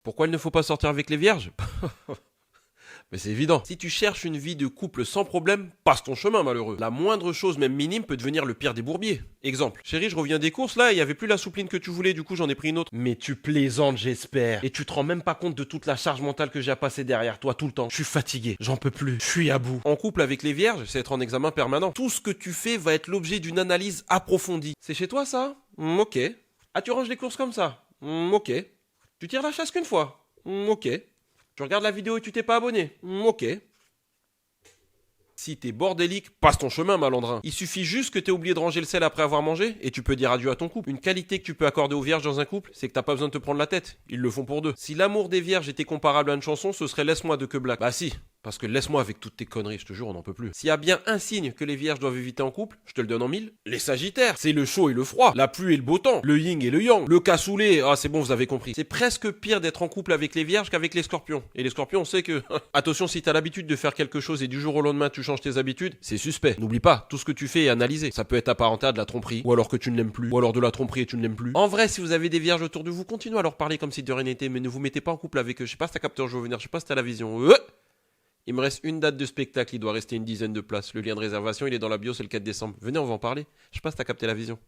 Pourquoi il ne faut pas sortir avec les vierges? Mais c'est évident. Si tu cherches une vie de couple sans problème, passe ton chemin, malheureux. La moindre chose, même minime, peut devenir le pire des bourbiers. Exemple. Chérie, je reviens des courses là, il y avait plus la soupline que tu voulais, du coup j'en ai pris une autre. Mais tu plaisantes, j'espère. Et tu te rends même pas compte de toute la charge mentale que j'ai à passer derrière toi tout le temps. Je suis fatigué, j'en peux plus, je suis à bout. En couple avec les vierges, c'est être en examen permanent. Tout ce que tu fais va être l'objet d'une analyse approfondie. C'est chez toi ça? Ok. Ah, tu ranges les courses comme ça? Ok. Tu tires la chasse qu'une fois? Ok. Tu regardes la vidéo et tu t'es pas abonné? Ok. Si t'es bordélique, passe ton chemin, malandrin. Il suffit juste que t'aies oublié de ranger le sel après avoir mangé et tu peux dire adieu à ton couple. Une qualité que tu peux accorder aux vierges dans un couple, c'est que t'as pas besoin de te prendre la tête. Ils le font pour deux. Si l'amour des vierges était comparable à une chanson, ce serait Laisse-moi de Que Black. Bah si. Parce que laisse-moi avec toutes tes conneries, je te jure, on n'en peut plus. S'il y a bien un signe que les vierges doivent éviter en couple, je te le donne en mille. Les sagittaires, c'est le chaud et le froid, la pluie et le beau temps, le yin et le yang, le cassoulet, ah c'est bon, vous avez compris. C'est presque pire d'être en couple avec les vierges qu'avec les scorpions. Et les scorpions, on sait que... Attention, si t'as l'habitude de faire quelque chose et du jour au lendemain tu changes tes habitudes, c'est suspect. N'oublie pas, tout ce que tu fais est analysé. Ça peut être apparenté à de la tromperie, ou alors que tu ne l'aimes plus, ou alors de la tromperie et tu ne l'aimes plus. En vrai, si vous avez des vierges autour de vous, continuez à leur parler comme si de rien n'était, mais ne vous mettez pas en couple avec eux. Je sais pas si t'as capté, je vais venir, je sais pas si t'as la vision. Il me reste une date de spectacle, il doit rester une dizaine de places. Le lien de réservation, il est dans la bio, c'est le 4 décembre. Venez, on va en parler. Je sais pas si t'as capté la vision.